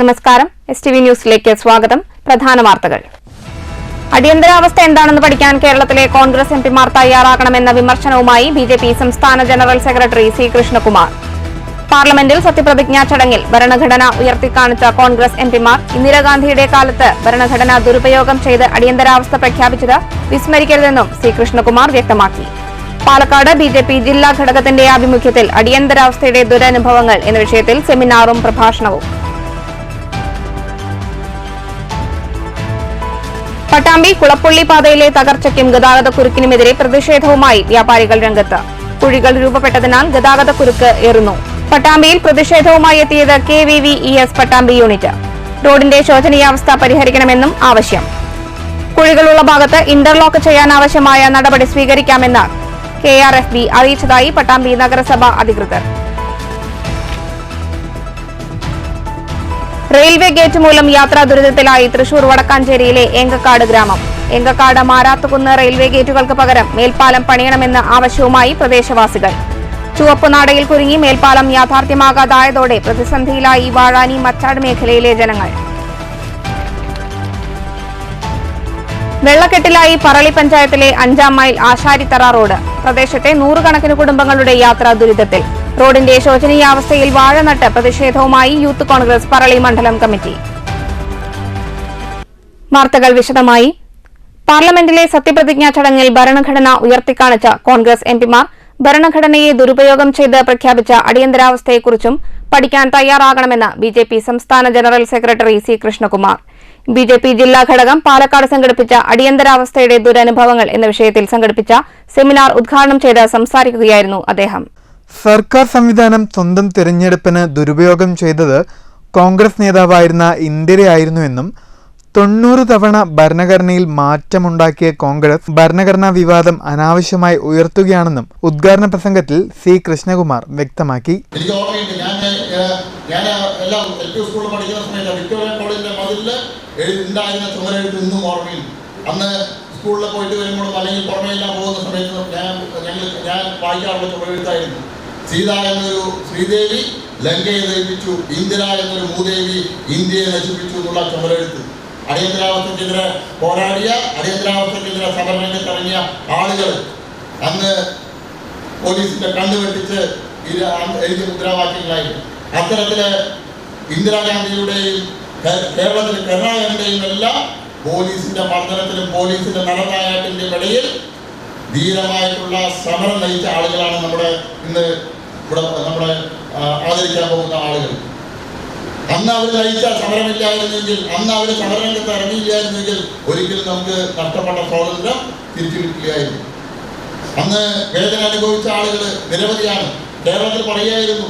നമസ്കാരം. STV ന്യൂസിലേക്ക് സ്വാഗതം. പ്രധാന വാർത്തകൾ. അടിയന്തരാവസ്ഥ എന്താണെന്ന് പഠിക്കാൻ കേരളത്തിലെ കോൺഗ്രസ് എംപിമാർ തയ്യാറാകണമെന്ന വിമർശനവുമായി BJP സംസ്ഥാന ജനറൽ സെക്രട്ടറി C. കൃഷ്ണകുമാർ. പാർലമെന്റിൽ സത്യപ്രതിജ്ഞാ ചടങ്ങിൽ ഭരണഘടന ഉയർത്തിക്കാണിച്ച കോൺഗ്രസ് എംപിമാർ ഇന്ദിരാഗാന്ധിയുടെ കാലത്ത് ഭരണഘടന ദുരുപയോഗം ചെയ്ത് അടിയന്തരാവസ്ഥ പ്രഖ്യാപിച്ചത് വിസ്മരിക്കരുതെന്നും C. കൃഷ്ണകുമാർ വ്യക്തമാക്കി. പാലക്കാട് BJP ജില്ലാ ഘടകത്തിന്റെ ആഭിമുഖ്യത്തിൽ അടിയന്തരാവസ്ഥയുടെ ദുരനുഭവങ്ങൾ എന്ന വിഷയത്തിൽ സെമിനാറും പ്രഭാഷണവും. പട്ടാമ്പി കുളപ്പുള്ളി പാതയിലെ തകർച്ചയ്ക്കും ഗതാഗതക്കുരുക്കിനുമെതിരെ പ്രതിഷേധവുമായി വ്യാപാരികൾ രംഗത്ത്. കുഴികൾ രൂപപ്പെട്ടതിനാൽ ഗതാഗതക്കുരുക്ക് ഏറുന്നു. പട്ടാമ്പിയിൽ പ്രതിഷേധവുമായി എത്തിയത് KVVES പട്ടാമ്പി യൂണിറ്റ്. റോഡിന്റെ ശോചനീയാവസ്ഥ പരിഹരിക്കണമെന്നും ആവശ്യം. കുഴികളുള്ള ഭാഗത്ത് ഇന്റർലോക്ക് ചെയ്യാനാവശ്യമായ നടപടി സ്വീകരിക്കാമെന്ന് KRFB അറിയിച്ചതായി പട്ടാമ്പി നഗരസഭ അധികൃതർ. റെയിൽവേ ഗേറ്റ് മൂലം യാത്രാ ദുരിതത്തിലായി തൃശൂർ വടക്കാഞ്ചേരിയിലെ ഏങ്കക്കാട് ഗ്രാമം. ഏങ്കക്കാട് മാരാത്തുകുന്ന് റെയിൽവേ ഗേറ്റുകൾക്ക് പകരം മേൽപ്പാലം പണിയണമെന്ന ആവശ്യവുമായി പ്രദേശവാസികൾ. ചുവപ്പുനാടയിൽ കുരുങ്ങി മേൽപ്പാലം യാഥാർത്ഥ്യമാകാതായതോടെ പ്രതിസന്ധിയിലായി വാഴാനി മച്ചാട് മേഖലയിലെ ജനങ്ങൾ. വെള്ളക്കെട്ടിലായി പറളി പഞ്ചായത്തിലെ 5-ാം മൈൽ ആശാരിത്തറ റോഡ്. പ്രദേശത്തെ 100 കണക്കിന് കുടുംബങ്ങളുടെ യാത്രാ ദുരിതത്തിൽ. റോഡിന്റെ ശോചനീയാവസ്ഥയിൽ വാഴ നട്ട് പ്രതിഷേധവുമായി യൂത്ത് കോൺഗ്രസ് പറളി മണ്ഡലം കമ്മിറ്റി. വാർത്തകൾ വിശദമായി. പാർലമെന്റിലെ സത്യപ്രതിജ്ഞാ ചടങ്ങിൽ ഭരണഘടന ഉയർത്തിക്കാണിച്ച കോൺഗ്രസ് എംപിമാർ ഭരണഘടനയെ ദുരുപയോഗം ചെയ്ത് പ്രഖ്യാപിച്ച അടിയന്തരാവസ്ഥയെക്കുറിച്ചും പഠിക്കാൻ തയ്യാറാകണമെന്ന് BJP സംസ്ഥാന general secretary C. Krishnakumar. BJP ജില്ലാ ഘടകം പാലക്കാട് സംഘടിപ്പിച്ച അടിയന്തരാവസ്ഥയുടെ ദുരനുഭവങ്ങൾ എന്ന വിഷയത്തിൽ സംഘടിപ്പിച്ച സെമിനാർ ഉദ്ഘാടനം ചെയ്ത് സംസാരിക്കുകയായിരുന്നു അദ്ദേഹം. സർക്കാർ സംവിധാനം സ്വന്തം തിരഞ്ഞെടുപ്പിന് ദുരുപയോഗം ചെയ്തത് കോൺഗ്രസ് നേതാവായിരുന്ന ഇന്ദിരയായിരുന്നുവെന്നും 90 തവണ ഭരണഘടനയിൽ മാറ്റമുണ്ടാക്കിയ കോൺഗ്രസ് ഭരണഘടനാ വിവാദം അനാവശ്യമായി ഉയർത്തുകയാണെന്നും ഉദ്ഘാടന പ്രസംഗത്തിൽ C. കൃഷ്ണകുമാർ വ്യക്തമാക്കി. അന്ന് സ്കൂളിൽ പോയിട്ട് വരുമ്പോഴും അല്ലെങ്കിൽ പുറമെല്ലാം പോകുന്ന സമയത്ത് ഞാൻ വായിക്കാറുള്ള ചുമരെഴുത്തായിരുന്നു. സീത എന്നൊരു ശ്രീദേവി ലങ്കയെ നയിപ്പിച്ചു, ഇന്ദിര എന്നൊരു ഭൂദേവി ഇന്ത്യയെ നശിപ്പിച്ചു എന്നുള്ള ചുമരെഴുത്ത്. അടിയന്തരാവസ്ഥക്കെതിരെ പോരാടിയ, അടിയന്തരാവസ്ഥക്കെതിരെ സമരരംഗത്തിറങ്ങിയ ആളുകൾ അന്ന് പോലീസിന്റെ കണ്ണുവെട്ടിച്ച് എഴുതിയ മുദ്രാവാക്യങ്ങളായിരുന്നു. അത്തരത്തില് ഇന്ദിരാഗാന്ധിയുടെയും കേരളത്തിലെ കരുണാകരന്റെയും എല്ലാം പോലീസിന്റെ മർദ്ദനത്തിലും പോലീസിന്റെ നടനായത്തിന്റെയും ഇടയിൽ ധീരമായിട്ടുള്ള സമരം നയിച്ച ആളുകളാണ് ഇന്ന് നമ്മുടെ ആദരിക്കാൻ പോകുന്ന ആളുകൾ. അന്ന് അവർ നയിച്ച സമരമില്ലായിരുന്നെങ്കിൽ, അന്ന് അവർ സമരരംഗത്ത് ഇറങ്ങിയില്ലായിരുന്നെങ്കിൽ ഒരിക്കലും നമുക്ക് നഷ്ടപ്പെട്ട സ്വാതന്ത്ര്യം തിരിച്ചു കിട്ടുകയായിരുന്നു. അന്ന് വേദന അനുഭവിച്ച ആളുകൾ നിരവധിയാണ്. കേരളത്തിൽ പറയുകയായിരുന്നു,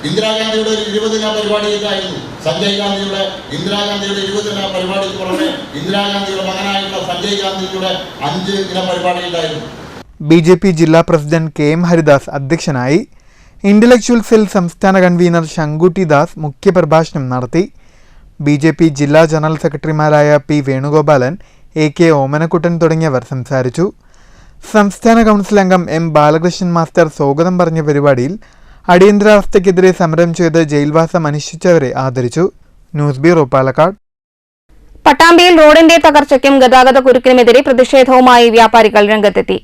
ഇന്ദിരാഗാന്ധിയുടെ ഒരു 20 ദിന പരിപാടി ഉണ്ടായിരുന്നു. സഞ്ജയ് ഗാന്ധിയുടെ ഇന്ദിരാഗാന്ധിയുടെ 20 ദിന പരിപാടിക്ക് പുറമെ ഇന്ദിരാഗാന്ധിയുടെ മകനായിട്ടുള്ള സഞ്ജയ് ഗാന്ധിയുടെ 5 ദിന പരിപാടി ഉണ്ടായിരുന്നു. BJP ജില്ലാ പ്രസിഡന്റ് KM ഹരിദാസ് അധ്യക്ഷനായി. ഇന്റലക്ച്വൽ സെൽ സംസ്ഥാന കൺവീനർ ശങ്കുട്ടി ദാസ് മുഖ്യപ്രഭാഷണം നടത്തി. BJP ജില്ലാ ജനറൽ സെക്രട്ടറിമാരായ P. വേണുഗോപാലൻ, AK ഓമനക്കുട്ടൻ തുടങ്ങിയവർ സംസാരിച്ചു. സംസ്ഥാന കൗൺസിൽ അംഗം M. ബാലകൃഷ്ണൻ മാസ്റ്റർ സ്വാഗതം പറഞ്ഞ പരിപാടിയിൽ അടിയന്തരാവസ്ഥയ്ക്കെതിരെ സമരം ചെയ്ത് ജയിൽവാസം അനുഷ്ഠിച്ചവരെ ആദരിച്ചു. News bureau, Palakkad. പട്ടാമ്പിയിൽ റോഡിന്റെ തകർച്ചയ്ക്കും ഗതാഗതക്കുരുക്കിനുമെതിരെ പ്രതിഷേധവുമായി വ്യാപാരികൾ രംഗത്തെത്തി.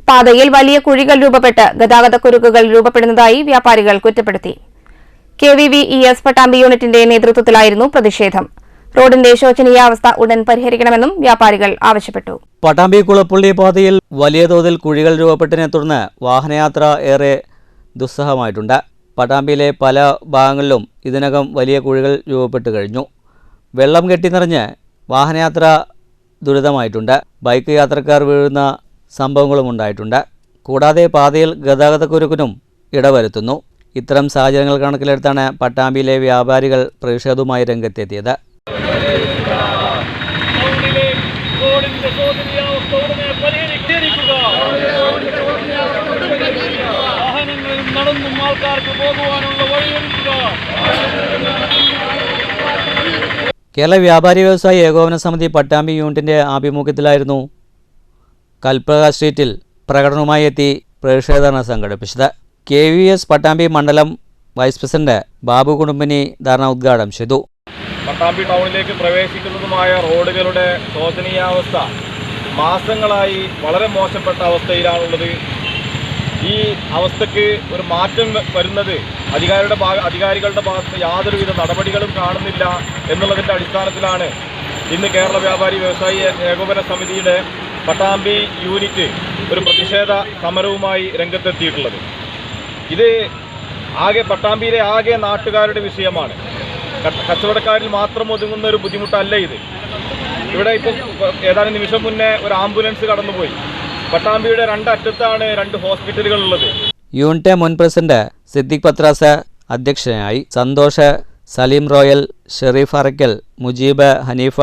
പാതയിൽ വലിയ കുഴികൾ രൂപപ്പെട്ട് ഗതാഗതക്കുരുക്കുകൾ രൂപപ്പെടുന്നതായി വ്യാപാരികൾ കുറ്റപ്പെടുത്തി. KVVES പട്ടാമ്പി യൂണിറ്റിന്റെ നേതൃത്വത്തിലായിരുന്നു പ്രതിഷേധം. റോഡിന്റെ ശോചനീയാവസ്ഥ ഉടൻ പരിഹരിക്കണമെന്നും വ്യാപാരികൾ ആവശ്യപ്പെട്ടു. പട്ടാമ്പി കുളപ്പുള്ളി പാതയിൽ വലിയ തോതിൽ കുഴികൾ രൂപപ്പെട്ടതിനെ തുടർന്ന് വാഹനയാത്ര ഏറെ ദുസ്സഹമായിട്ടുണ്ട്. പട്ടാമ്പിയിലെ പല ഭാഗങ്ങളിലും ഇതിനകം വലിയ കുഴികൾ രൂപപ്പെട്ട് കഴിഞ്ഞു. വെള്ളം കെട്ടിനിറഞ്ഞ് വാഹനയാത്ര ദുരിതമായിട്ടുണ്ട്. ബൈക്ക് യാത്രക്കാർ വീഴുന്ന സംഭവങ്ങളും ഉണ്ടായിട്ടുണ്ട്. കൂടാതെ പാതയിൽ ഗതാഗതക്കുരുക്കിനും ഇടവരുത്തുന്നു. ഇത്തരം സാഹചര്യങ്ങൾ കണക്കിലെടുത്താണ് പട്ടാമ്പിയിലെ വ്യാപാരികൾ പ്രതിഷേധവുമായി രംഗത്തെത്തിയത്. കേരള വ്യാപാരി വ്യവസായി ഏകോപന സമിതി പട്ടാമ്പി യൂണിറ്റിന്റെ ആഭിമുഖ്യത്തിലായിരുന്നു കൽപ്പക സ്ട്രീറ്റിൽ പ്രകടനവുമായി എത്തി പ്രതിഷേധം സംഘടിപ്പിച്ചത്. KVS പട്ടാമ്പി മണ്ഡലം വൈസ് പ്രസിഡന്റ് ബാബു കുടുംബിനി ധർണ ഉദ്ഘാടനം ചെയ്തു. പട്ടാമ്പി ടൗണിലേക്ക് പ്രവേശിക്കുന്നതുമായ റോഡുകളുടെ ശോചനീയാവസ്ഥ മാസങ്ങളായി വളരെ മോശപ്പെട്ട അവസ്ഥയിലാണുള്ളത്. ഈ അവസ്ഥയ്ക്ക് ഒരു മാറ്റം വരുന്നത് അധികാരികളുടെ ഭാഗത്ത് യാതൊരുവിധ നടപടികളും കാണുന്നില്ല എന്നുള്ളതിൻ്റെ അടിസ്ഥാനത്തിലാണ് ഇന്ന് കേരള വ്യാപാരി വ്യവസായി ഏകോപന സമിതിയുടെ പട്ടാമ്പി യൂണിറ്റ് ഒരു പ്രതിഷേധ സമരവുമായി രംഗത്തെത്തിയിട്ടുള്ളത്. ഇത് പട്ടാമ്പിയിലെ ആകെ നാട്ടുകാരുടെ വിഷയമാണ്. കച്ചവടക്കാരിൽ മാത്രം ഒതുങ്ങുന്ന ഒരു ബുദ്ധിമുട്ടല്ല ഇത്. ഇവിടെ ഇപ്പോൾ ഏതാനും നിമിഷം മുന്നേ ഒരു ആംബുലൻസ് കടന്നുപോയി. പട്ടാമ്പിയുടെ രണ്ടറ്റത്താണ് 2 ഹോസ്പിറ്റലുകൾ ഉള്ളത്. യൂണിറ്റ് മുൻ പ്രസിഡന്റ് സിദ്ദിഖ് പത്രാസ് അധ്യക്ഷനായി. സന്തോഷ്, സലീം റോയൽ, ഷെറീഫ് അറക്കൽ, മുജീബ്, ഹനീഫ,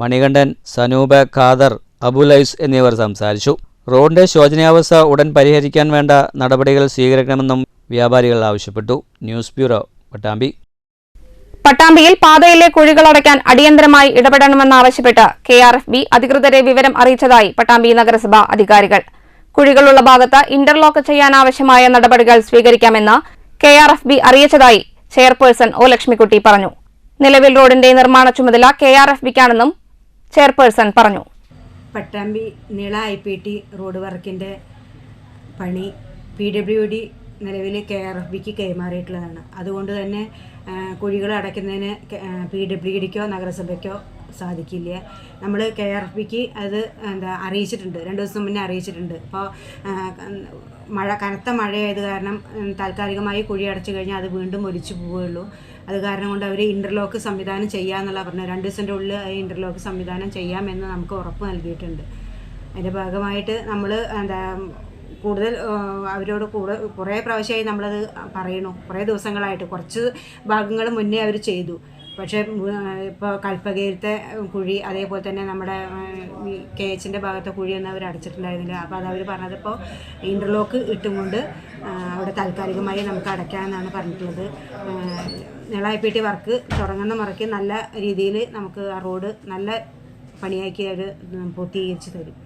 മണികണ്ഠൻ, സനൂപ്, ഖാദർ, അബുലൈസ് എന്നിവർ സംസാരിച്ചു. റോഡിന്റെ ശോചനീയാവസ്ഥ ഉടൻ പരിഹരിക്കാൻ വേണ്ട നടപടികൾ സ്വീകരിക്കണമെന്നും വ്യാപാരികൾ ആവശ്യപ്പെട്ടു. News bureau, Pattambi. പട്ടാമ്പിയിൽ പാതയിലെ കുഴികളടയ്ക്കാൻ അടിയന്തരമായി ഇടപെടണമെന്നാവശ്യപ്പെട്ട് KRFB അധികൃതരെ വിവരം അറിയിച്ചതായി പട്ടാമ്പി നഗരസഭ അധികാരികൾ. കുഴികളുള്ള ഭാഗത്ത് ഇന്റർലോക്ക് ചെയ്യാനാവശ്യമായ നടപടികൾ സ്വീകരിക്കാമെന്ന് KRFB അറിയിച്ചതായി ചെയർപേഴ്സൺ O ലക്ഷ്മിക്കുട്ടി പറഞ്ഞു. നിലവിൽ റോഡിന്റെ നിർമ്മാണ ചുമതല KRFBക്കാണെന്നും ചെയർപേഴ്സൺ പറഞ്ഞു. പട്ടാമ്പി നീള IPT റോഡ് വർക്കിൻ്റെ പണി PWD നിലവിൽ KRFBക്ക് കൈമാറിയിട്ടുള്ളതാണ്. അതുകൊണ്ട് തന്നെ കുഴികൾ അടയ്ക്കുന്നതിന് PWDക്കോ നഗരസഭയ്ക്കോ സാധിക്കില്ല. നമ്മൾ KRFBക്ക് അത് അറിയിച്ചിട്ടുണ്ട്, 2 ദിവസം മുന്നേ അറിയിച്ചിട്ടുണ്ട്. അപ്പോൾ കനത്ത മഴയായത് കാരണം താൽക്കാലികമായി കുഴി അടച്ചു കഴിഞ്ഞാൽ അത് വീണ്ടും ഒലിച്ചു പോവുകയുള്ളൂ. അത് കാരണം കൊണ്ട് അവർ ഇൻ്റർലോക്ക് സംവിധാനം ചെയ്യാമെന്നുള്ള പറഞ്ഞത് 2 ദിവസത്തിൻ്റെ ഉള്ളിൽ ഇൻ്റർലോക്ക് സംവിധാനം ചെയ്യാമെന്ന് നമുക്ക് ഉറപ്പ് നൽകിയിട്ടുണ്ട്. അതിൻ്റെ ഭാഗമായിട്ട് നമ്മൾ കൂടുതൽ അവരോട് കുറേ പ്രാവശ്യമായി നമ്മളത് പറയണു. കുറേ ദിവസങ്ങളായിട്ട് കുറച്ച് ഭാഗങ്ങൾ മുന്നേ അവർ ചെയ്തു. പക്ഷേ ഇപ്പോൾ കൽപ്പകയിലത്തെ കുഴി, അതേപോലെ തന്നെ നമ്മുടെ KHൻ്റെ ഭാഗത്തെ കുഴിയൊന്നും അവർ അടച്ചിട്ടുണ്ടായിരുന്നില്ല. അപ്പോൾ അത് അവർ പറഞ്ഞത് ഇപ്പോൾ ഇൻ്റർലോക്ക് ഇട്ടുകൊണ്ട് അവിടെ താൽക്കാലികമായി നമുക്ക് അടയ്ക്കാമെന്നാണ് പറഞ്ഞിട്ടുള്ളത്. നീള IPT വർക്ക് തുടങ്ങുന്ന മുറയ്ക്ക് നല്ല രീതിയിൽ നമുക്ക് ആ റോഡ് നല്ല പണിയാക്കി അവർ പൂർത്തീകരിച്ച് തരും.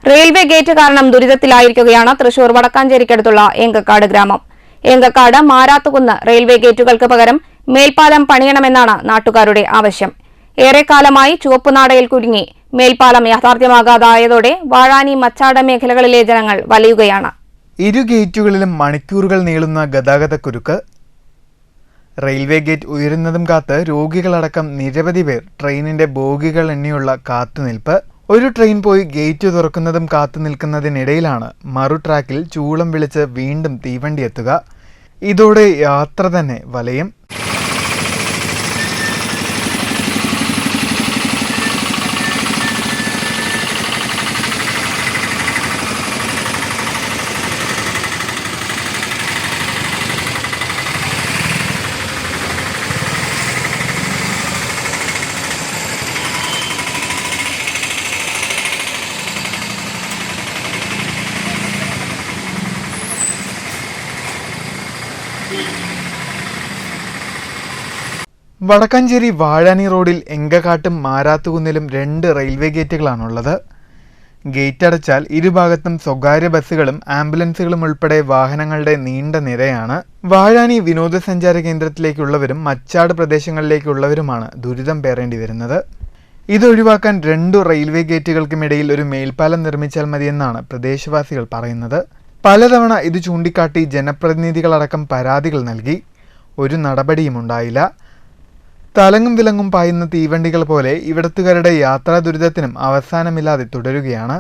റെയിൽവേ ഗേറ്റ് കാരണം ദുരിതത്തിലായിരിക്കുകയാണ് തൃശൂർ വടക്കാഞ്ചേരിക്കടുത്തുള്ള ഏങ്കക്കാട് ഗ്രാമം. ഏങ്കക്കാട് മാരാത്തുകുന്ന് റെയിൽവേ ഗേറ്റുകൾക്ക് പകരം മേൽപ്പാലം പണിയണമെന്നാണ് നാട്ടുകാരുടെ ആവശ്യം. ഏറെക്കാലമായി ചുവപ്പുനാടയിൽ കുടുങ്ങി മേൽപ്പാലം യാഥാർത്ഥ്യമാകാതായതോടെ വാഴാനി മച്ചാട് മേഖലകളിലെ ജനങ്ങൾ വലയുകയാണ്. ഇരു ഗേറ്റുകളിലും മണിക്കൂറുകൾ നീളുന്ന ഗതാഗതക്കുരുക്ക്. റെയിൽവേ ഗേറ്റ് ഉയരുന്നതും കാത്ത് രോഗികളടക്കം നിരവധി പേർ ട്രെയിനിന്റെ ബോഗികൾ എണ്ണിയുള്ള കാത്തുനിൽപ്പ്. ഒരു ട്രെയിൻ പോയി ഗേറ്റ് തുറക്കുന്നതും കാത്തു നിൽക്കുന്നതിനിടയിലാണ് മറു ട്രാക്കിൽ ചൂളം വിളിച്ച് വീണ്ടും തീവണ്ടി എത്തുക. ഇതോടെ യാത്ര തന്നെ വലയും. വടക്കാഞ്ചേരി വാഴാനി റോഡിൽ എങ്കക്കാട്ടും മാരാത്തുകുന്നിലും 2 റെയിൽവേ ഗേറ്റുകളാണുള്ളത്. ഗേറ്റ് അടച്ചാൽ ഇരുഭാഗത്തും സ്വകാര്യ ബസ്സുകളും ആംബുലൻസുകളും ഉൾപ്പെടെ വാഹനങ്ങളുടെ നീണ്ട നിരയാണ്. വാഴാനി വിനോദസഞ്ചാര കേന്ദ്രത്തിലേക്കുള്ളവരും മച്ചാട് പ്രദേശങ്ങളിലേക്കുള്ളവരുമാണ് ദുരിതം പേറേണ്ടി വരുന്നത്. ഇതൊഴിവാക്കാൻ 2 റെയിൽവേ ഗേറ്റുകൾക്കുമിടയിൽ ഒരു മേൽപ്പാലം നിർമ്മിച്ചാൽ മതിയെന്നാണ് പ്രദേശവാസികൾ പറയുന്നത്. പലതവണ ഇത് ചൂണ്ടിക്കാട്ടി ജനപ്രതിനിധികളടക്കം പരാതികൾ നൽകി. ഒരു നടപടിയും ഉണ്ടായില്ല. തലങ്ങും വിലങ്ങും പായുന്ന തീവണ്ടികൾ പോലെ ഇവിടത്തുകാരുടെ യാത്രാ ദുരിതത്തിനും അവസാനമില്ലാതെ തുടരുകയാണ്.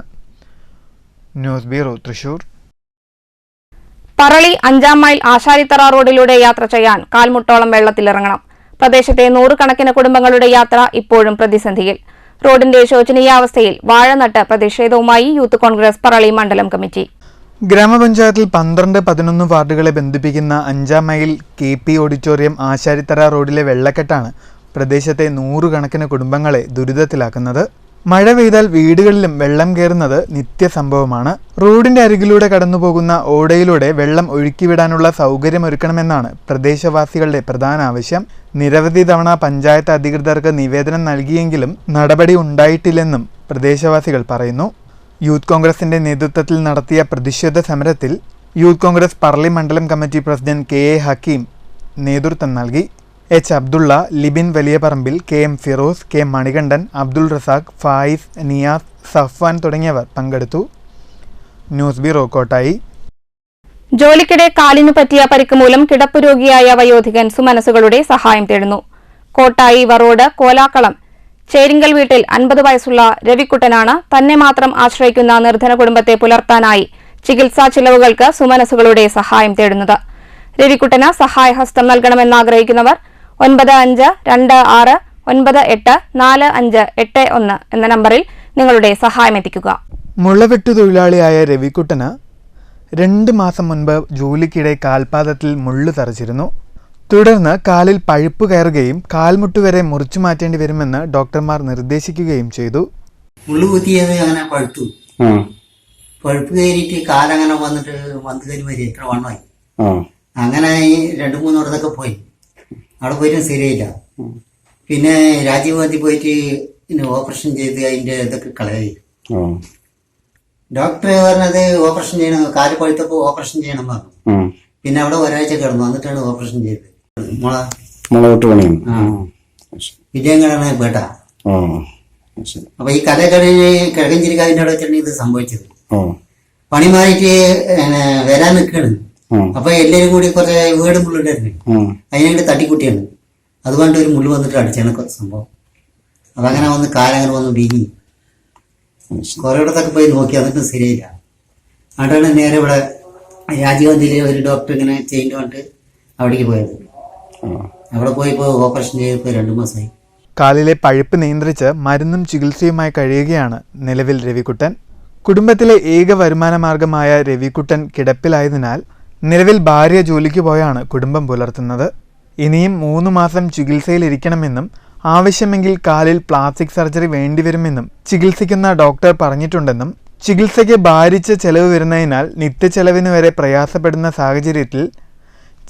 News bureau, Thrissur. പറളി 5-ാം മൈൽ ആശാരിത്തറ റോഡിലൂടെ യാത്ര ചെയ്യാൻ കാൽമുട്ടോളം വെള്ളത്തിലിറങ്ങണം. പ്രദേശത്തെ 100 കണക്കിന് കുടുംബങ്ങളുടെ യാത്ര ഇപ്പോഴും പ്രതിസന്ധിയിൽ. റോഡിന്റെ ശോചനീയാവസ്ഥയിൽ വാഴനട്ട് പ്രതിഷേധവുമായി യൂത്ത് കോൺഗ്രസ് പറളി മണ്ഡലം കമ്മിറ്റി. ഗ്രാമപഞ്ചായത്തിൽ 12-11 വാർഡുകളെ ബന്ധിപ്പിക്കുന്ന 5-ാം മൈൽ KP ഓഡിറ്റോറിയം ആശാരിത്തറ റോഡിലെ വെള്ളക്കെട്ടാണ് പ്രദേശത്തെ 100 കണക്കിന് കുടുംബങ്ങളെ ദുരിതത്തിലാക്കുന്നത്. മഴ പെയ്താൽ വീടുകളിലും വെള്ളം കയറുന്നത് നിത്യസംഭവമാണ്. റോഡിന്റെ അരികിലൂടെ കടന്നുപോകുന്ന ഓടയിലൂടെ വെള്ളം ഒഴുക്കിവിടാനുള്ള സൗകര്യമൊരുക്കണമെന്നാണ് പ്രദേശവാസികളുടെ പ്രധാന ആവശ്യം. നിരവധി തവണ പഞ്ചായത്ത് അധികൃതർക്ക് നിവേദനം നൽകിയെങ്കിലും നടപടി ഉണ്ടായിട്ടില്ലെന്നും പ്രദേശവാസികൾ പറയുന്നു. യൂത്ത് കോൺഗ്രസിന്റെ നേതൃത്വത്തിൽ നടത്തിയ പ്രതിഷേധ സമരത്തിൽ യൂത്ത് കോൺഗ്രസ് പറളി മണ്ഡലം കമ്മിറ്റി പ്രസിഡന്റ് KA ഹക്കീം നേതൃത്വം നൽകി. H Abdulla, Libin Valiyaparambil, K M Firoz, K Manikandan, Abdul Razak, Fayis, Niyas, Safwan തുടങ്ങിയവർ പങ്കെടുത്തു. News bureau, Kottayi. ജോലിക്കിടെ കാലിനു പറ്റിയ പരിക്ക് മൂലം കിടപ്പ് രോഗിയായ വയോധികൻ സുമനസുകളുടെ സഹായം തേടുന്നു. കോട്ടായി വറോഡ് കോലാക്കളം ചേരിങ്കൽ വീട്ടിൽ 50 വയസ്സുള്ള രവിക്കുട്ടനാണ് തന്നെ മാത്രം ആശ്രയിക്കുന്ന നിർധന കുടുംബത്തെ പുലർത്താനായി ചികിത്സാ ചിലവുകൾക്ക് സുമനസുകളുടെ സഹായം തേടുന്നത്. രവിക്കുട്ടന് സഹായഹസ്തം നൽകണമെന്നാഗ്രഹിക്കുന്നവർ 9526984581 എന്ന നമ്പറിൽ നിങ്ങളുടെ സഹായം എത്തിക്കുക. മുളവെട്ടു തൊഴിലാളിയായ രവിക്കുട്ടന് 2 മാസം മുൻപ് ജോലിക്കിടെ കാൽപാദത്തിൽ മുള്ളു തറച്ചിരുന്നു. തുടർന്ന് കാലിൽ പഴുപ്പ് കയറുകയും കാൽമുട്ടുവരെ മുറിച്ചു മാറ്റേണ്ടി വരുമെന്ന് ഡോക്ടർമാർ നിർദ്ദേശിക്കുകയും ചെയ്തു. മുള്ളു കുത്തിയത് അങ്ങനെ പഴുത്തു, പഴുപ്പ് കയറിയിട്ട് കാലങ്ങനെ വന്നിട്ട് വരെ എത്ര വണ്ണമായി. അങ്ങനെ 2-3 ഇടത്തൊക്കെ പോയി, അവിടെ പോയിട്ട് ശരിയായില്ല. പിന്നെ രാജീവ് ഗാന്ധി പോയിട്ട് ഓപ്പറേഷൻ ചെയ്ത് അതിന്റെ ഇതൊക്കെ കളയായി. ഡോക്ടർ പറഞ്ഞത് ഓപ്പറേഷൻ ചെയ്യണം, കാല് പഴുത്തപ്പോ ഓപ്പറേഷൻ ചെയ്യണം പറഞ്ഞു. പിന്നെ അവിടെ ഒരാഴ്ച കിടന്നു, എന്നിട്ടാണ് ഓപ്പറേഷൻ ചെയ്തത്. വിജയങ്കടാണ് പേട്ട. അപ്പൊ ഈ കല കഴിഞ്ഞ് കിഴക്കഞ്ചിരിക്കാതിന്റെ അവിടെ വെച്ചാണ് ഇത് സംഭവിച്ചത്. പണി മാറിയിട്ട് വരാൻ നിൽക്കാണ്. അപ്പൊ എല്ലാരും കൂടി കുറച്ച് വീട് മുള്ളുണ്ടായിരുന്നു, അതിനായിട്ട് തട്ടിക്കുട്ടിയാണ്. അതുകൊണ്ട് ഒരു മുള്ളു വന്നിട്ട് അടിച്ചാണ് സംഭവം. അതങ്ങനെ വന്ന് കാലങ്ങനെ വന്ന് വീങ്ങി കുറെ ഇടത്തൊക്കെ പോയി നോക്കി, എന്നിട്ടും ശരിയായില്ല. അവിടെയാണ് നേരെ ഇവിടെ രാജീവ് ഗാന്ധിയിലെ ഒരു ഡോക്ടർ ഇങ്ങനെ ചെയ്യേണ്ടി വന്നിട്ട് അവിടേക്ക് പോയത്. അവിടെ പോയിപ്പോ ഓപ്പറേഷൻ ചെയ്തപ്പോ 2 മാസമായി. കാലിലെ പഴുപ്പ് നിയന്ത്രിച്ച് മരുന്നും ചികിത്സയുമായി കഴിയുകയാണ് നിലവിൽ രവിക്കുട്ടൻ. കുടുംബത്തിലെ ഏക വരുമാന മാർഗമായ രവിക്കുട്ടൻ കിടപ്പിലായതിനാൽ നിലവിൽ ഭാര്യ ജോലിക്ക് പോയാണ് കുടുംബം പുലർത്തുന്നത്. ഇനിയും 3 മാസം ചികിത്സയിലിരിക്കണമെന്നും ആവശ്യമെങ്കിൽ കാലിൽ പ്ലാസ്റ്റിക് സർജറി വേണ്ടിവരുമെന്നും ചികിത്സിക്കുന്ന ഡോക്ടർ പറഞ്ഞിട്ടുണ്ടെന്നും ചികിത്സയ്ക്ക് ഭാരിച്ച ചെലവ് വരുന്നതിനാൽ നിത്യച്ചെലവിന് വരെ പ്രയാസപ്പെടുന്ന സാഹചര്യത്തിൽ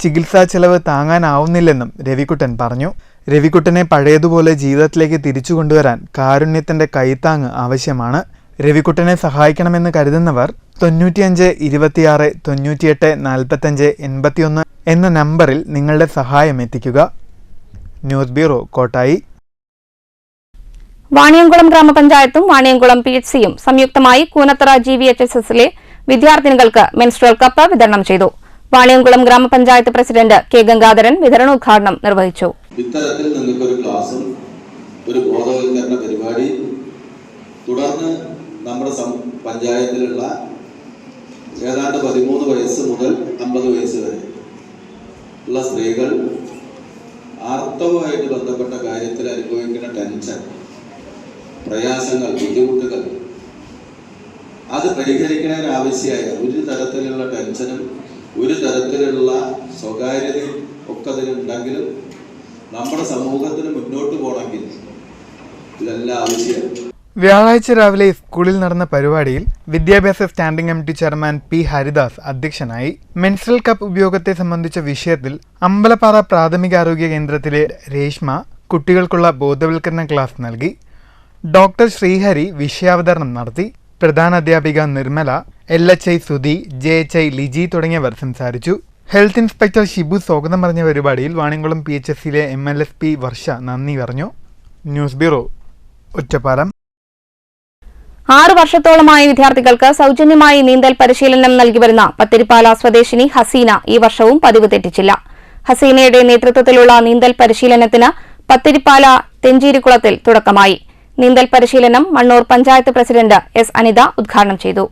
ചികിത്സാ ചെലവ് താങ്ങാനാവുന്നില്ലെന്നും രവിക്കുട്ടൻ പറഞ്ഞു. രവിക്കുട്ടനെ പഴയതുപോലെ ജീവിതത്തിലേക്ക് തിരിച്ചു കൊണ്ടുവരാൻ കാരുണ്യത്തിന്റെ കൈത്താങ്ങ് ആവശ്യമാണ്. രവിക്കുട്ടനെ സഹായിക്കണമെന്ന് കരുതുന്നവർ 95 26 98 45 81 എന്ന നമ്പറിൽ നിങ്ങളുടെ സഹായം എത്തിക്കുക. News bureau, Kottayi. വാണിയംകുളം ഗ്രാമപഞ്ചായത്തും വാണിയംകുളം PHCയും സംയുക്തമായി കൂനത്തറ GVHSSലെ വിദ്യാർത്ഥിനികൾക്ക് മെൻസ്ട്രൽ കപ്പ് വിതരണം ചെയ്തു. വാണിയംകുളം ഗ്രാമപഞ്ചായത്ത് പ്രസിഡന്റ് കെ ഗംഗാധരൻ വിതരണോദ്ഘാടനം നിർവഹിച്ചു. ഇത്തരത്തിൽ നിങ്ങൾക്കൊരു ക്ലാസും ഒരു ബോധവൽക്കരണ പരിപാടി, തുടർന്ന് നമ്മുടെ പഞ്ചായത്തിലുള്ള ഏതാണ്ട് 13 വയസ്സ് മുതൽ 50 വയസ്സ് വരെ ഉള്ള സ്ത്രീകൾ ആർത്തവമായിട്ട് ബന്ധപ്പെട്ട കാര്യത്തിൽ അനുഭവിക്കുന്ന ടെൻഷൻ, പ്രയാസങ്ങൾ, ബുദ്ധിമുട്ടുകൾ, അത് പരിഹരിക്കുന്നതിനാവശ്യമായ ഒരു തരത്തിലുള്ള ടെൻഷനും ഒരു തരത്തിലുള്ള സ്വകാര്യതയും ഒക്കെ അതിനുണ്ടെങ്കിലും നമ്മുടെ സമൂഹത്തിന് മുന്നോട്ട് പോകണമെങ്കിൽ ഇതെല്ലാം ആവശ്യമാണ്. വ്യാഴാഴ്ച രാവിലെ സ്കൂളിൽ നടന്ന പരിപാടിയിൽ വിദ്യാഭ്യാസ standing committee chairman P Haridas അധ്യക്ഷനായി. മെൻസ്ട്രൽ കപ്പ് ഉപയോഗത്തെ സംബന്ധിച്ച വിഷയത്തിൽ അമ്പലപ്പാറ പ്രാഥമികാരോഗ്യ കേന്ദ്രത്തിലെ രേഷ്മ കുട്ടികൾക്കുള്ള ബോധവൽക്കരണ ക്ലാസ് നൽകി. ഡോക്ടർ ശ്രീഹരി വിഷയാവതരണം നടത്തി. പ്രധാന അധ്യാപിക നിർമ്മല, LHI സുധി, JHI ലിജി തുടങ്ങിയവർ സംസാരിച്ചു. ഹെൽത്ത് ഇൻസ്പെക്ടർ ഷിബു സ്വാഗതം പറഞ്ഞ പരിപാടിയിൽ വാണിയംകുളം PHSലെ MLSP വർഷ നന്ദി പറഞ്ഞു. News bureau, Ottapalam. 6 വർഷത്തോളമായി വിദ്യാർത്ഥികൾക്ക് സൗജന്യമായി നീന്തൽ പരിശീലനം നൽകിവരുന്ന പത്തിരിപ്പാല സ്വദേശിനി ഹസീന ഈ വർഷവും പതിവ് തെറ്റിച്ചില്ല. ഹസീനയുടെ നേതൃത്വത്തിലുള്ള നീന്തൽ പരിശീലനത്തിന് പത്തിരിപ്പാല തെഞ്ചീരിക്കുളത്തിൽ തുടക്കമായി. നീന്തൽ പരിശീലനം മണ്ണൂർ പഞ്ചായത്ത് പ്രസിഡന്റ് S അനിത ഉദ്ഘാടനം ചെയ്തു.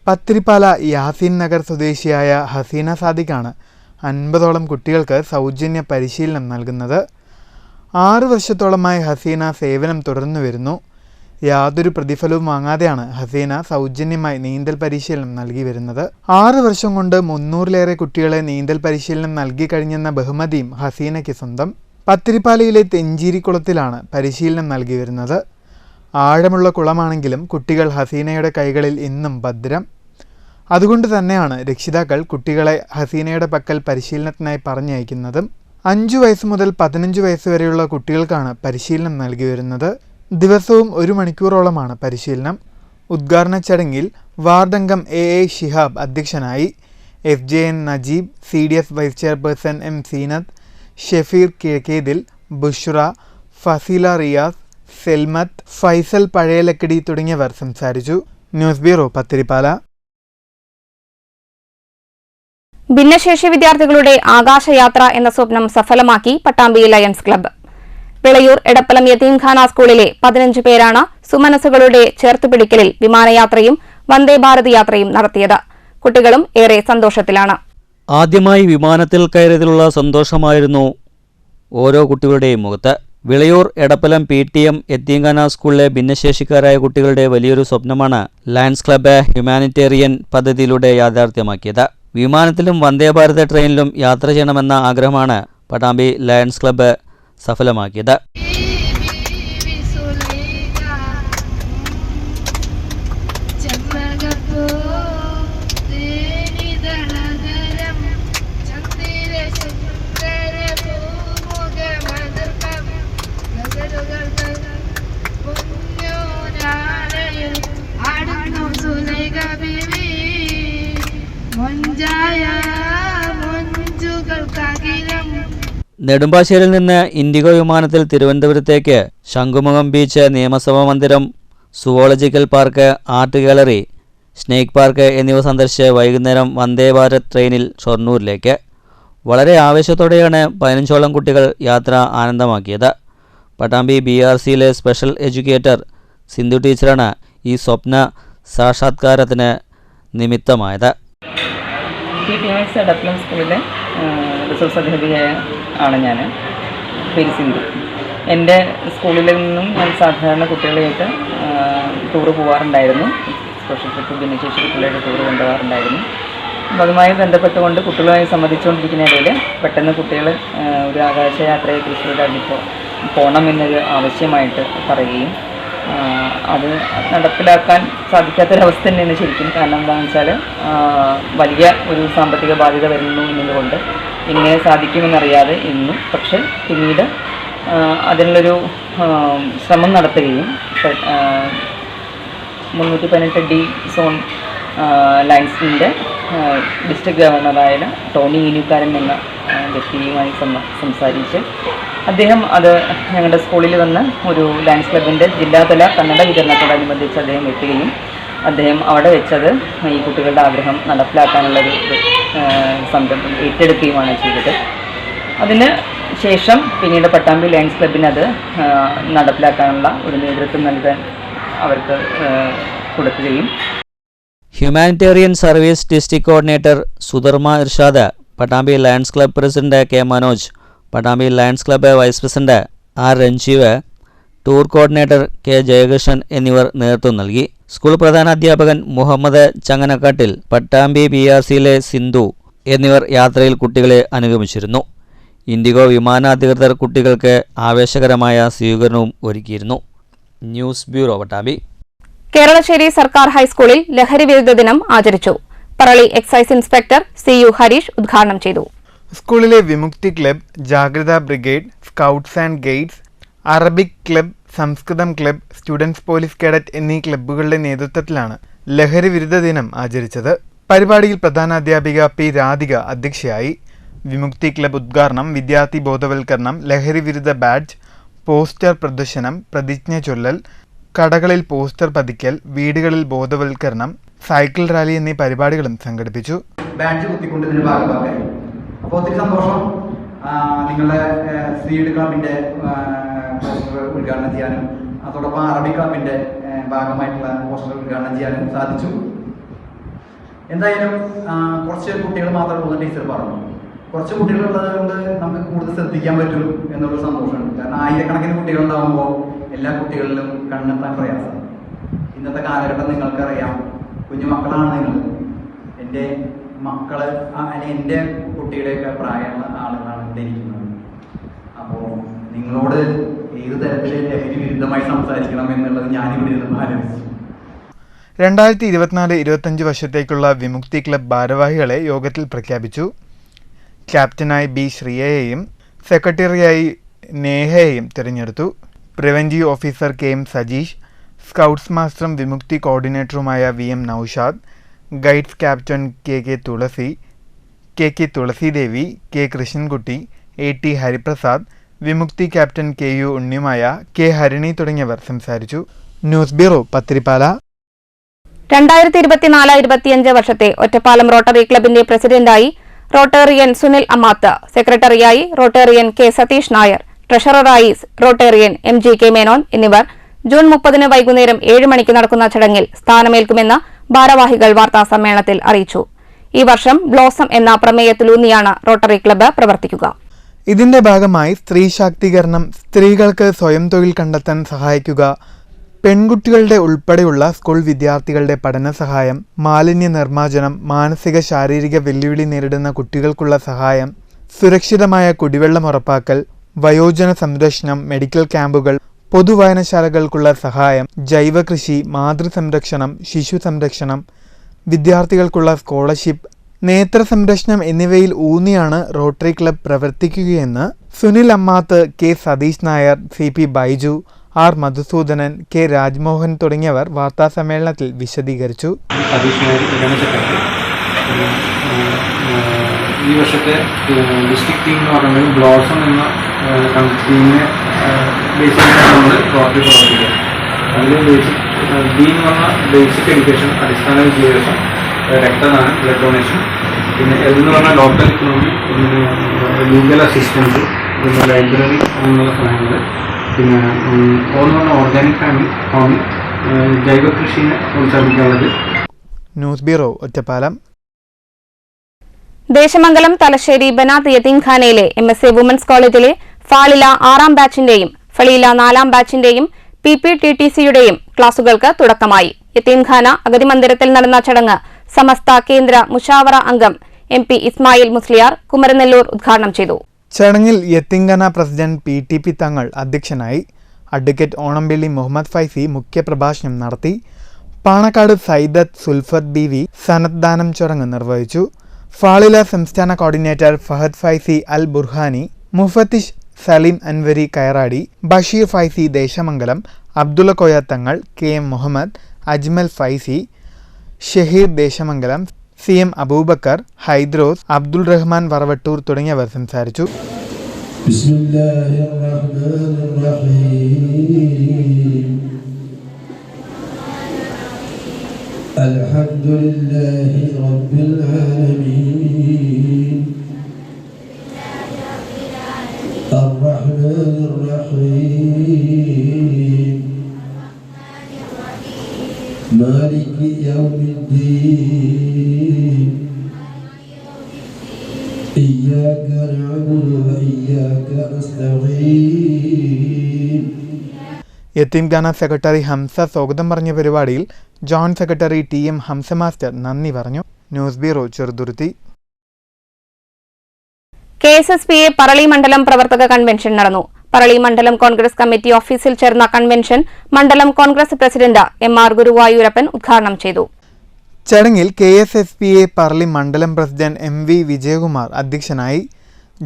പത്തിരിപ്പാല യാസീൻ നഗർ സ്വദേശിയായ ഹസീന സാദിഖാണ് 50ഓളം കുട്ടികൾക്ക് സൗജന്യ പരിശീലനം നൽകുന്നത്. 6 വർഷത്തോളമായി ഹസീന സേവനം തുടർന്നു വരുന്നു. യാതൊരു പ്രതിഫലവും വാങ്ങാതെയാണ് ഹസീന സൗജന്യമായി നീന്തൽ പരിശീലനം നൽകി വരുന്നത്. 6 വർഷം കൊണ്ട് 300-ലേറെ കുട്ടികളെ നീന്തൽ പരിശീലനം നൽകി കഴിഞ്ഞെന്ന ബഹുമതിയും ഹസീനയ്ക്ക് സ്വന്തം. പത്തിരിപ്പാലയിലെ തെഞ്ചീരിക്കുളത്തിലാണ് പരിശീലനം നൽകി വരുന്നത്. ആഴമുള്ള കുളമാണെങ്കിലും കുട്ടികൾ ഹസീനയുടെ കൈകളിൽ ഇന്നും ഭദ്രം. അതുകൊണ്ട് തന്നെയാണ് രക്ഷിതാക്കൾ കുട്ടികളെ ഹസീനയുടെ പക്കൽ പരിശീലനത്തിനായി പറഞ്ഞയക്കുന്നതും. 5 വയസ്സ് മുതൽ 15 വയസ്സ് വരെയുള്ള കുട്ടികൾക്കാണ് പരിശീലനം നൽകി വരുന്നത്. ദിവസവും 1 മണിക്കൂറോളമാണ് പരിശീലനം. ഉദ്ഘാടന ചടങ്ങിൽ വാർഡംഗം AA ഷിഹാബ് അധ്യക്ഷനായി. FJN Najeeb, CDS vice chairperson M Seenath, Shefeer Kizhakkethil, Bushra, Faseela Riyas, Selmath, Faisal Pazhayalakkidi തുടങ്ങിയവർ സംസാരിച്ചു. News bureau, Pathirippala. ഭിന്നശേഷി വിദ്യാർത്ഥികളുടെ ആകാശയാത്ര എന്ന സ്വപ്നം സഫലമാക്കി പട്ടാമ്പി ലയൺസ് ക്ലബ്ബ്. വിളയൂർ എടപ്പലം യതീംഖാന സ്കൂളിലെ 15 പേരാണ് സുമനസുകളുടെ ചേർത്തുപിടിക്കലിൽ വിമാനയാത്രയും വന്ദേ ഭാരത് യാത്രയും നടത്തിയത്. കുട്ടികളും ഏറെ സന്തോഷത്തിലാണ്. ആദ്യമായി വിമാനത്തിൽ കയറിയതിലുള്ള സന്തോഷമായിരുന്നു ഓരോ കുട്ടികളുടെയും മുഖത്ത്. വിളയൂർ എടപ്പലം PTM യതീംഖാന സ്കൂളിലെ ഭിന്നശേഷിക്കാരായ കുട്ടികളുടെ വലിയൊരു സ്വപ്നമാണ് ലയൺസ് ക്ലബ്ബ് ഹ്യൂമാനിറ്റേറിയൻ പദ്ധതിയിലൂടെ യാഥാർത്ഥ്യമാക്കിയത്. വിമാനത്തിലും വന്ദേ ഭാരത് ട്രെയിനിലും യാത്ര ചെയ്യണമെന്ന ആഗ്രഹമാണ് പട്ടാമ്പി ലയൺസ് ക്ലബ്ബ് സഫലമാക്കിയത്. നെടുമ്പാശ്ശേരിയിൽ നിന്ന് ഇൻഡിഗോ വിമാനത്തിൽ തിരുവനന്തപുരത്തേക്ക് ശംഖുമുഖം ബീച്ച്, നിയമസഭാ മന്ദിരം, zoological park, art gallery, snake park എന്നിവ സന്ദർശിച്ച് വൈകുന്നേരം വന്ദേ ഭാരത് ട്രെയിനിൽ ഷൊർണൂരിലേക്ക്. വളരെ ആവേശത്തോടെയാണ് 15ഓളം കുട്ടികൾ യാത്ര ആനന്ദമാക്കിയത്. പട്ടാമ്പി BRCയിലെ സ്പെഷ്യൽ എഡ്യൂക്കേറ്റർ സിന്ധു ടീച്ചറാണ് ഈ സ്വപ്ന സാക്ഷാത്കാരത്തിന് നിമിത്തമായത്. PTMX എടപ്പലം സ്കൂളിലെ റിസോഴ്സ് അധ്യാപികയായ ആണ് ഞാൻ. പേര് സിന്ധു. എൻ്റെ സ്കൂളിൽ നിന്നും ഞാൻ സാധാരണ കുട്ടികളായിട്ട് ടൂറ് പോകാറുണ്ടായിരുന്നു. സ്പെഷ്യൽ ട്രിപ്പ് ഭിന്നശേഷി കുട്ടികളായിട്ട് ടൂറ് കൊണ്ടുപോകാറുണ്ടായിരുന്നു. അപ്പോൾ അതുമായി ബന്ധപ്പെട്ടുകൊണ്ട് കുട്ടികളുമായി സംബന്ധിച്ചുകൊണ്ടിരിക്കുന്ന ഇടയിൽ പെട്ടെന്ന് കുട്ടികൾ ഒരു ആകാശയാത്രയെ തൃശ്ശൂർ അടുപ്പോൾ പോകണമെന്നൊരു ആവശ്യമായിട്ട് പറയുകയും അത് നടപ്പിലാക്കാൻ സാധിക്കാത്തൊരവസ്ഥ തന്നെയാണ് ശരിക്കും. കാരണം എന്താണെന്ന് വെച്ചാൽ വലിയ ഒരു സാമ്പത്തിക ബാധ്യത വരുന്നു എന്നതുകൊണ്ട് എങ്ങനെ സാധിക്കുമെന്നറിയാതെ ഇന്നു. പക്ഷെ പിന്നീട് അതിനുള്ളൊരു ശ്രമം നടത്തുകയും 318D സോൺ ലയൺസിൻ്റെ ഡിസ്ട്രിക്ട് ഗവർണറായ ടോണി ഈനുക്കാരൻ എന്ന വ്യക്തിയുമായി സംസാരിച്ച് അദ്ദേഹം അത് ഞങ്ങളുടെ സ്കൂളിൽ വന്ന് ഒരു ലയൺസ് ക്ലബിൻ്റെ ജില്ലാതല കന്നഡ വിതരണത്തോടനുബന്ധിച്ച് അദ്ദേഹം എത്തുകയും അദ്ദേഹം അവിടെ വെച്ചത് ഈ കുട്ടികളുടെ ആഗ്രഹം നടപ്പിലാക്കാനുള്ളൊരു സംരംഭം ഏറ്റെടുക്കുകയുമാണ് ചെയ്തത്. അതിന് ശേഷം പിന്നീട് പട്ടാമ്പി ലയൺസ് ക്ലബിനത് നടപ്പിലാക്കാനുള്ള ഒരു നേതൃത്വം നൽകാൻ അവർക്ക് കൊടുക്കുകയും humanitarian service district coordinator Sudharma Irshad, Pattambi lions Club president K Manoj, Pattambi lions Club vice president R Ranjeev, tour coordinator K Jayakrishnan എന്നിവർ നേതൃത്വം നൽകി. സ്കൂൾ പ്രധാനാധ്യാപകൻ മുഹമ്മദ് ചങ്ങനക്കാട്ടിൽ, പട്ടാമ്പി BRCയിലെ സിന്ധു എന്നിവർ യാത്രയിൽ കുട്ടികളെ അനുഗമിച്ചിരുന്നു. ഇൻഡിഗോ വിമാനാധികൃതർ കുട്ടികൾക്ക് ആവേശകരമായ സ്വീകരണവും ഒരുക്കിയിരുന്നു. News bureau, Pattambi. കേരളശ്ശേരി സർക്കാർ ഹൈസ്കൂളിൽ ലഹരി വിരുദ്ധ ദിനം ആചരിച്ചു. Parali excise inspector CU Harish ഉദ്ഘാടനം ചെയ്തു. സ്കൂളിലെ Vimukthi club, Jagratha brigade, scouts and guides, Arabic club, Sanskrit club, students police cadet എന്നീ ക്ലബ്ബുകളുടെ നേതൃത്വത്തിലാണ് ലഹരി വിരുദ്ധ ദിനം ആചരിച്ചത്. പരിപാടിയിൽ പ്രധാനാധ്യാപിക P രാധിക അധ്യക്ഷയായി. വിമുക്തി ക്ലബ് ഉദ്ഘാടനം, വിദ്യാർത്ഥി ബോധവൽക്കരണം, ലഹരി വിരുദ്ധ ബാഡ്ജ്, പോസ്റ്റർ പ്രദർശനം, പ്രതിജ്ഞ ചൊല്ലൽ, കടകളിൽ പോസ്റ്റർ പതിക്കൽ, വീടുകളിൽ ബോധവൽക്കരണം, സൈക്കിൾ റാലി എന്നീ പരിപാടികളും സംഘടിപ്പിച്ചു. ബാഡ്ജ് കുത്തിക്കൊണ്ടതിന്റെ ഭാഗമായി അപ്പോൾ ഒത്തിരി സന്തോഷം. നിങ്ങളുടെ സീഡ് ക്ലബിന്റെ പോസ്റ്റർ ഉദ്ഘാടനം ചെയ്യാനും അതോടൊപ്പം അറബി ക്ലബിന്റെ ഭാഗമായിട്ടുള്ള പോസ്റ്റർ ഉദ്ഘാടനം ചെയ്യാനും സാധിച്ചു. എന്തായാലും കുറച്ച് കുട്ടികൾ മാത്രമേ ടീച്ചർ പറഞ്ഞു. കുറച്ച് കുട്ടികളുള്ളത് കൊണ്ട് നമുക്ക് കൂടുതൽ ശ്രദ്ധിക്കാൻ പറ്റും എന്നുള്ള സന്തോഷമുണ്ട്. കാരണം ആയിരക്കണക്കിന് കുട്ടികൾ ഉണ്ടാകുമ്പോൾ എല്ലാ കുട്ടികളിലും കണ്ടെത്താൻ പ്രയാസം. ഇന്നത്തെ കാലഘട്ടം നിങ്ങൾക്കറിയാം, കുഞ്ഞുമക്കളാണ് നിങ്ങൾ. എൻ്റെ മക്കള് എൻ്റെ കുട്ടിയുടെയൊക്കെ പ്രായമുള്ള ആളുകളാണ് ഇവിടെ ഇരിക്കുന്നത്. അപ്പോൾ നിങ്ങളോട് ഏത് തരത്തിൽ ലഹരി വിരുദ്ധമായി സംസാരിക്കണം എന്നുള്ളത് ഞാനിവിടെ ഇരുന്ന് ആലോചിച്ചു. 2024-25 വർഷത്തേക്കുള്ള വിമുക്തി ക്ലബ് ഭാരവാഹികളെ യോഗത്തിൽ പ്രഖ്യാപിച്ചു. ക്യാപ്റ്റനായി B ശ്രീയയെയും സെക്രട്ടറിയായി നേഹയെയും തിരഞ്ഞെടുത്തു. Preventive officer KM Sajeesh, scouts മാസ്റ്ററും വിമുക്തി കോർഡിനേറ്ററുമായ VM Naushad, guides captain KK Thulasidevi, K Krishnankutty, AT Hariprasad, Vimukthi captain KU Unnimaya, K Harini തുടങ്ങിയവർ സംസാരിച്ചു. News bureau, Pathiripala. 2024-25 വർഷത്തെ ഒറ്റപ്പാലം റോട്ടറി ക്ലബിന്റെ പ്രസിഡന്റായി റോട്ടേറിയൻ സുനിൽ അമ്മാത്ത്, സെക്രട്ടറിയായി റോട്ടേറിയൻ K സതീഷ് നായർ, ട്രഷററായി റോട്ടേറിയൻ MGK മേനോൻ എന്നിവർ ജൂൺ 30 വൈകുന്നേരം 7 മണിക്ക് നടക്കുന്ന ചടങ്ങിൽ സ്ഥാനമേൽക്കുമെന്ന് ഭാരവാഹികൾ വാർത്താസമ്മേളനത്തിൽ അറിയിച്ചു. ഈ വർഷം ബ്ലോസം എന്ന പ്രമേയത്തിലൂന്നിയാണ് റോട്ടറി ക്ലബ്ബ് പ്രവർത്തിക്കുക. ഇതിന്റെ ഭാഗമായി സ്ത്രീ ശാക്തീകരണം, സ്ത്രീകൾക്ക് സ്വയം തൊഴിൽ കണ്ടെത്താൻ സഹായിക്കുക, പെൺകുട്ടികളുടെ ഉൾപ്പെടെയുള്ള സ്കൂൾ വിദ്യാർത്ഥികളുടെ പഠന സഹായം, മാലിന്യ നിർമ്മാർജ്ജനം, മാനസിക ശാരീരിക വെല്ലുവിളി നേരിടുന്ന കുട്ടികൾക്കുള്ള സഹായം, സുരക്ഷിതമായ കുടിവെള്ളം ഉറപ്പാക്കൽ, വയോജന സംരക്ഷണം, മെഡിക്കൽ ക്യാമ്പുകൾ, പൊതുവായനശാലകൾക്കുള്ള സഹായം, ജൈവ കൃഷി, മാതൃസംരക്ഷണം, ശിശു സംരക്ഷണം, വിദ്യാർത്ഥികൾക്കുള്ള സ്കോളർഷിപ്പ്, നേത്ര സംരക്ഷണം എന്നിവയിൽ ഊന്നിയാണ് റോട്ടറി ക്ലബ് പ്രവർത്തിക്കുകയെന്ന് Sunil Ammath, K Satheesh Nair, CP Baiju, R Madhusoodanan, K Rajmohan തുടങ്ങിയവർ വാർത്താസമ്മേളനത്തിൽ വിശദീകരിച്ചു. ഈ വർഷത്തെ ഡിസ്ട്രിക്ട് ടീം എന്ന് പറയുന്നത് ബ്ലോസം എന്ന ടീമിനെ ബേസ് ചെയ്തിട്ടാണ് നമ്മൾ റോട്ടറി പ്രവർത്തിക്കുക. അതിൽ ബി എന്ന് പറഞ്ഞാൽ ബേസിക് എഡ്യൂക്കേഷൻ, അടിസ്ഥാന വിദ്യാഭ്യാസം, രക്തദാനം, ബ്ലഡ് ഡൊണേഷൻ, പിന്നെ എന്ന് പറഞ്ഞാൽ ലോക്കൽ ഇക്കണോമി, പിന്നെ ലീഗൽ അസിസ്റ്റൻസ്, പിന്നെ ലൈബ്രറി അങ്ങനെയുള്ള സഹായങ്ങൾ, പിന്നെ ഓന്ന് പറഞ്ഞാൽ ഓർഗാനിക് ഫാമിംഗ്, ജൈവ കൃഷിയെ പ്രോത്സാഹിപ്പിക്കാനുള്ളത്. News bureau, Ottapalam. ദേശമംഗലം തലശ്ശേരി ബനാത്ത് യതീംഖാനയിലെ MSA വുമൻസ് കോളേജിലെ ഫാളില 6ാം ബാച്ചിന്റെയും ഫളീല 4ാം ബാച്ചിന്റെയും PPTTCയുടെയും ക്ലാസുകൾക്ക് തുടക്കമായി. യതീംഖാന അഗതി മന്ദിരത്തിൽ നടന്ന ചടങ്ങ് സമസ്ത കേന്ദ്ര മുഷാവറ അംഗം MP ഇസ്മായിൽ മുസ്ലിയാർ കുമരനെല്ലൂർ ഉദ്ഘാടനം ചെയ്തു. ചടങ്ങിൽ യതീംഖാന പ്രസിഡന്റ് PTP തങ്ങൾ അധ്യക്ഷനായി. അഡ്വക്കേറ്റ് ഓണംപള്ളി മുഹമ്മദ് ഫൈസി മുഖ്യപ്രഭാഷണം നടത്തി. പാണക്കാട് സൈദത്ത് സുൽഫത്ത് BV സനത് ദാനം ചടങ്ങ് നിർവഹിച്ചു. ഫാളില സംസ്ഥാന കോർഡിനേറ്റർ ഫഹദ് ഫൈസി അൽ ബുർഹാനി, മുഫത്തിഷ് സലീം അൻവരി കയറാടി, ബഷീർ ഫൈസി ദേശമംഗലം, അബ്ദുള്ള കോയ തങ്ങൾ, KM മുഹമ്മദ്, അജ്മൽ ഫൈസി, ഷഹീർ ദേശമംഗലം, CM അബൂബക്കർ, ഹൈദ്രോസ്, അബ്ദുൾ റഹ്മാൻ വറവട്ടൂർ തുടങ്ങിയവർ സംസാരിച്ചു. അൽഹംദുലില്ലാഹി റബ്ബിൽ ആലമീൻ അർറഹ്മാനിർ റഹീം മാലികി യൗമിദ്ദീൻ ഇയ്യാക നഅ്ബുദു വ ഇയ്യാക നസ്തഈൻ. യതീംഖാന സെക്രട്ടറി ഹംസ സ്വാഗതം പറഞ്ഞ പരിപാടിയിൽ joint secretary TM Hamza master നന്ദി പറഞ്ഞു. News bureau, Cheruthuruthy. KSSPA Parali മണ്ഡലം പ്രവർത്തക കൺവെൻഷൻ നടന്നു. പറളി മണ്ഡലം കോൺഗ്രസ് കമ്മിറ്റി ഓഫീസിൽ ചേർന്ന കൺവെൻഷൻ മണ്ഡലം കോൺഗ്രസ് പ്രസിഡന്റ് MR ഗുരുവായൂരപ്പൻ ഉദ്ഘാടനം ചെയ്തു. ചടങ്ങിൽ KSSPA പറളി മണ്ഡലം പ്രസിഡന്റ് MV വിജയകുമാർ അധ്യക്ഷനായി.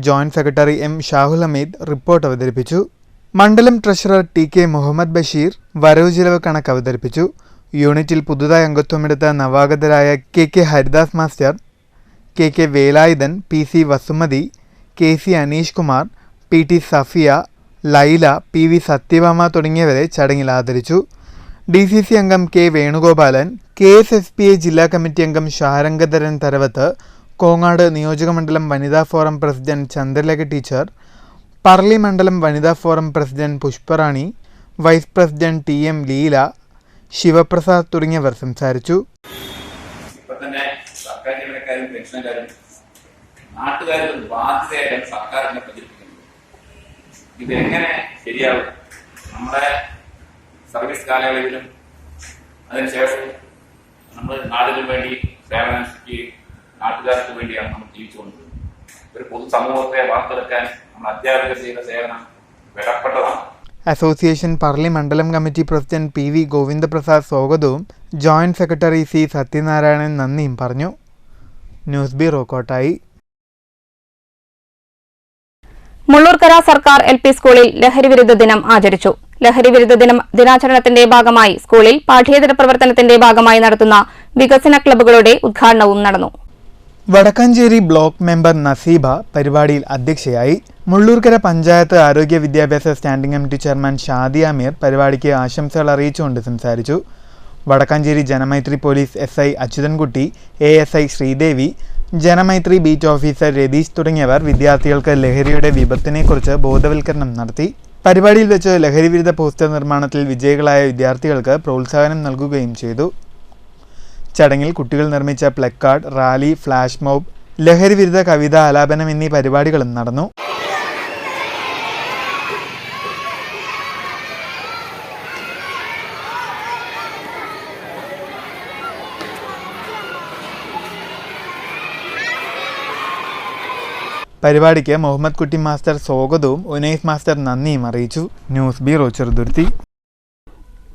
Joint secretary M Shahul Hameed report അവതരിപ്പിച്ചു. മണ്ഡലം ട്രഷറർ TK മുഹമ്മദ് ബഷീർ വരവ് ചിലവ് കണക്ക് അവതരിപ്പിച്ചു. യൂണിറ്റിൽ പുതുതായി അംഗത്വമെടുത്ത നവാഗതരായ KK Haridas master, KK Velayudhan, PC Vasumathi, KC Aneesh Kumar, PT Safiya, Laila, PV Sathyabhama തുടങ്ങിയവരെ ചടങ്ങിൽ ആദരിച്ചു. DCC അംഗം K വേണുഗോപാലൻ, KSSPA ജില്ലാ കമ്മിറ്റി അംഗം ഷാരംഗധരൻ തരവത്ത്, കോങ്ങാട് നിയോജകമണ്ഡലം വനിതാ forum president Chandralekha teacher, Parali മണ്ഡലം വനിതാ forum president Pushparani, vice president TM Leela, Sivaprasad തുടങ്ങിയവർ സംസാരിച്ചു. ഇപ്പൊ തന്നെ സർക്കാർ ജീവനക്കാരും പെൻഷൻകാരും നാട്ടുകാരും ബാധ്യതയായിട്ടാണ് സർക്കാരിനെ പ്രചരിപ്പിക്കുന്നത്. ഇതെങ്ങനെ ശരിയാവും? നമ്മുടെ സർവീസ് കാലയളവിലും അതിനുശേഷം നമ്മൾ നാടിനു വേണ്ടി സേവനം നാട്ടുകാർക്ക് വേണ്ടിയാണ് നമ്മൾ ജീവിച്ചുകൊണ്ടിരുന്നത്. ഒരു പൊതുസമൂഹത്തെ വാർത്തെടുക്കാൻ നമ്മൾ അധ്യാപകർ ചെയ്ത സേവനം വിലപ്പെട്ടതാണ്. അസോസിയേഷൻ പറളി മണ്ഡലം കമ്മിറ്റി പ്രസിഡന്റ് PV ഗോവിന്ദപ്രസാദ് സ്വാഗതവും ജോയിന്റ് സെക്രട്ടറി C സത്യനാരായണൻ നന്ദിയും പറഞ്ഞു. News bureau, Kottayi. മുള്ളൂർക്കര സർക്കാർ LP സ്കൂളിൽ ലഹരിവിരുദ്ധ ദിനം ആചരിച്ചു. ലഹരിവിരുദ്ധ ദിനാചരണത്തിന്റെ ഭാഗമായി സ്കൂളിൽ പാഠ്യേതര പ്രവർത്തനത്തിന്റെ ഭാഗമായി നടത്തുന്ന വികസന ക്ലബ്ബുകളുടെ ഉദ്ഘാടനവും നടന്നു. വടക്കാഞ്ചേരി ബ്ലോക്ക് മെമ്പർ നസീബ പരിപാടിയിൽ അധ്യക്ഷയായി. മുള്ളൂർക്കര പഞ്ചായത്ത് ആരോഗ്യ വിദ്യാഭ്യാസ standing committee chairman Shadi Ameer പരിപാടിക്ക് ആശംസകൾ അറിയിച്ചുകൊണ്ട് സംസാരിച്ചു. Vadakkanchery Janamaithri police SI Achuthankutty, ASI Sreedevi, Janamaithri beat officer Ratheesh തുടങ്ങിയവർ വിദ്യാർത്ഥികൾക്ക് ലഹരിയുടെ വിപത്തിനെക്കുറിച്ച് ബോധവൽക്കരണം നടത്തി. പരിപാടിയിൽ വെച്ച് ലഹരിവിരുദ്ധ പോസ്റ്റർ നിർമ്മാണത്തിൽ വിജയികളായ വിദ്യാർത്ഥികൾക്ക് പ്രോത്സാഹനം നൽകുകയും ചെയ്തു. ചടങ്ങിൽ കുട്ടികൾ നിർമ്മിച്ച പ്ലക്കാർഡ്, റാലി, ഫ്ലാഷ് മോബ്, ലഹരിവിരുദ്ധ കവിതാ ആലാപനം എന്നീ പരിപാടികളും നടന്നു. പരിപാടിക്ക് മുഹമ്മദ് കുട്ടി മാസ്റ്റർ സ്വാഗതവും ഉനൈഫ് മാസ്റ്റർ നന്ദിയും അറിയിച്ചു. News bureau Cheruthuruthy.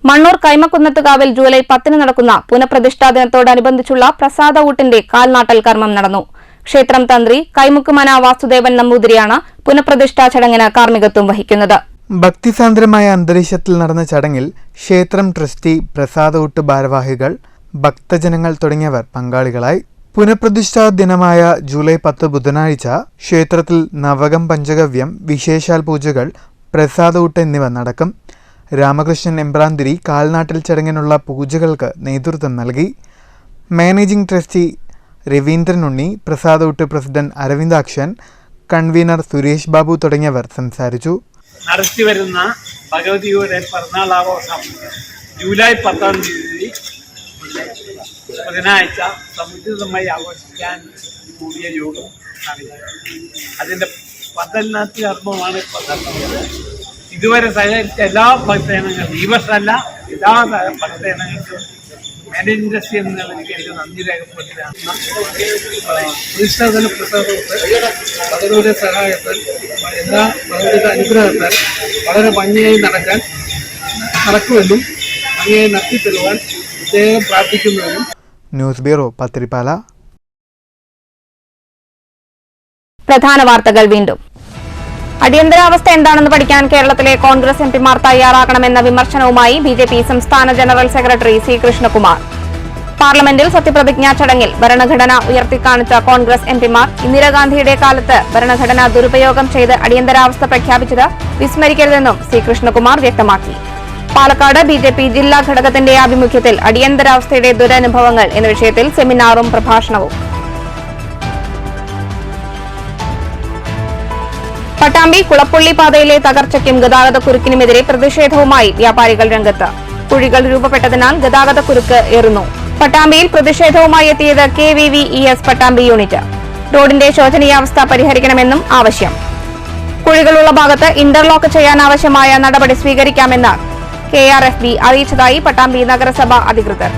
മണ്ണൂർ കൈമക്കുന്നത്തുകാവിൽ ജൂലൈ 10 നടക്കുന്ന പുനഃപ്രതിഷ്ഠാ ദിനത്തോടനുബന്ധിച്ചുള്ള പ്രസാദ ഊട്ടിന്റെ കാൽനാട്ടൽ കർമ്മം നടന്നു. ക്ഷേത്രം തന്ത്രി കൈമുക്കുമന വാസുദേവൻ നമ്പൂതിരിയാണ് പുനഃപ്രതിഷ്ഠാ ചടങ്ങിന് കാർമ്മികത്വം വഹിക്കുന്നത്. ഭക്തിസാന്ദ്രമായ അന്തരീക്ഷത്തിൽ നടന്ന ചടങ്ങിൽ ക്ഷേത്രം ട്രസ്റ്റി, പ്രസാദ ഊട്ട് ഭാരവാഹികൾ, ഭക്തജനങ്ങൾ തുടങ്ങിയവർ പങ്കാളികളായി. പുനഃപ്രതിഷ്ഠാ ദിനമായ ജൂലൈ 10 ബുധനാഴ്ച ക്ഷേത്രത്തിൽ നവകം പഞ്ചഗവ്യം, വിശേഷാൽ പൂജകൾ, പ്രസാദ ഊട്ട് എന്നിവ നടക്കും. രാമകൃഷ്ണൻ എമ്പ്രാന്തിരി കാൽനാട്ടിൽ ചടങ്ങിനുള്ള പൂജകൾക്ക് നേതൃത്വം നൽകി. മാനേജിംഗ് ട്രസ്റ്റി രവീന്ദ്രൻ ഉണ്ണി, പ്രസാദ ഊട്ട് പ്രസിഡന്റ് അരവിന്ദാക്ഷൻ, കൺവീനർ സുരേഷ് ബാബു തുടങ്ങിയവർ സംസാരിച്ചു. നടത്തിവരുന്ന ഭഗവതിയുടെ പിറന്നാൾ ആഘോഷം ജൂലൈ 10 ബുധനാഴ്ച സമുചിതമായി ആഘോഷിക്കാൻ കൂടിയ യോഗം അതിൻ്റെ പതന്നാത്തി കർമ്മമാണ് ഇപ്പോൾ നടത്തുന്നത്. ഇതുവരെ സഹകരിച്ച എല്ലാ ഭക്തജനങ്ങൾക്കും, ഈ വർഷമല്ല എല്ലാ ഭക്തജനങ്ങൾക്കും മാനേജിംഗ് ട്രസ്റ്റി എന്ന നിലയ്ക്ക് എനിക്ക് നന്ദി രേഖപ്പെടുത്തുകയാണ്. പ്രതിഷ്ഠാതല പ്രസാദത്തെ ഭഗവതിയുടെ സഹായത്താൽ എല്ലാ ഭഗവതിയുടെ അനുഗ്രഹത്താൽ വളരെ ഭംഗിയായി നടക്കുമെന്നും ഭംഗിയായി നടത്തിത്തരുവാൻ പ്രത്യേകം പ്രാർത്ഥിക്കുന്നുവെന്നും. News bureau Pathiripala. പ്രധാന വാർത്തകൾ വീണ്ടും. അടിയന്തരാവസ്ഥ എന്താണെന്ന് പഠിക്കാൻ കേരളത്തിലെ കോൺഗ്രസ് എംപിമാർ തയ്യാറാകണമെന്ന വിമർശനവുമായി BJP സംസ്ഥാന ജനറൽ സെക്രട്ടറി C. കൃഷ്ണകുമാർ. പാർലമെന്റിൽ സത്യപ്രതിജ്ഞാ ചടങ്ങിൽ ഭരണഘടന ഉയർത്തിക്കാണിച്ച കോൺഗ്രസ് എംപിമാർ ഇന്ദിരാഗാന്ധിയുടെ കാലത്ത് ഭരണഘടന ദുരുപയോഗം ചെയ്ത് അടിയന്തരാവസ്ഥ പ്രഖ്യാപിച്ചത് വിസ്മരിക്കരുതെന്നും C. കൃഷ്ണകുമാർ വ്യക്തമാക്കി. പാലക്കാട് BJP ജില്ലാ ഘടകത്തിന്റെ ആഭിമുഖ്യത്തിൽ അടിയന്തരാവസ്ഥയുടെ ദുരനുഭവങ്ങൾ എന്ന വിഷയത്തിൽ സെമിനാറും പ്രഭാഷണവും. പട്ടാമ്പി കുളപ്പുള്ളി പാതയിലെ തകർച്ചയ്ക്കും ഗതാഗതക്കുരുക്കിനുമെതിരെ പ്രതിഷേധവുമായി വ്യാപാരികൾ രംഗത്ത്. കുഴികൾ രൂപപ്പെട്ടതിനാൽ ഗതാഗതക്കുരുക്ക് ഏറുന്നു. പട്ടാമ്പിയിൽ പ്രതിഷേധവുമായി എത്തിയത് KVVES പട്ടാമ്പി യൂണിറ്റ്. റോഡിന്റെ ശോചനീയാവസ്ഥ പരിഹരിക്കണമെന്നും ആവശ്യം. കുഴികളുള്ള ഭാഗത്ത് ഇന്റർലോക്ക് ചെയ്യാനാവശ്യമായ നടപടി സ്വീകരിക്കാമെന്ന് KRFB അറിയിച്ചതായി പട്ടാമ്പി നഗരസഭ അധികൃതർ.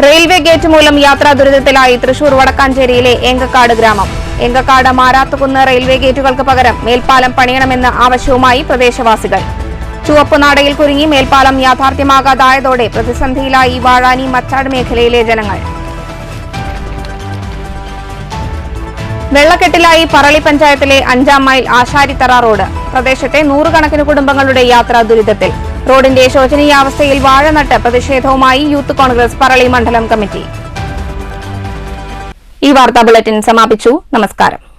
റെയിൽവേ ഗേറ്റ് മൂലം യാത്രാ ദുരിതത്തിലായി തൃശൂർ വടക്കാഞ്ചേരിയിലെ ഏങ്കക്കാട് ഗ്രാമം. ഏങ്കക്കാട് മാരാത്തുകുന്ന് റെയിൽവേ ഗേറ്റുകൾക്ക് പകരം മേൽപ്പാലം പണിയണമെന്ന ആവശ്യവുമായി പ്രദേശവാസികൾ. ചുവപ്പുനാടയിൽ കുരുങ്ങി മേൽപ്പാലം യാഥാർത്ഥ്യമാകാതായതോടെ പ്രതിസന്ധിയിലായി വാഴാനി മച്ചാട് മേഖലയിലെ ജനങ്ങൾ. വെള്ളക്കെട്ടിലായി പറളി പഞ്ചായത്തിലെ 5-ാം മൈൽ ആശാരിത്തറ റോഡ്. പ്രദേശത്തെ 100 കണക്കിന് കുടുംബങ്ങളുടെ യാത്രാ ദുരിതത്തിൽ. റോഡിന്റെ ശോചനീയാവസ്ഥയിൽ വാഴ നട്ട് പ്രതിഷേധവുമായി യൂത്ത് കോൺഗ്രസ് പറളി മണ്ഡലം കമ്മിറ്റി. ഈ വാർത്താ ബുള്ളറ്റിൻ സമാപിച്ചു. നമസ്കാരം.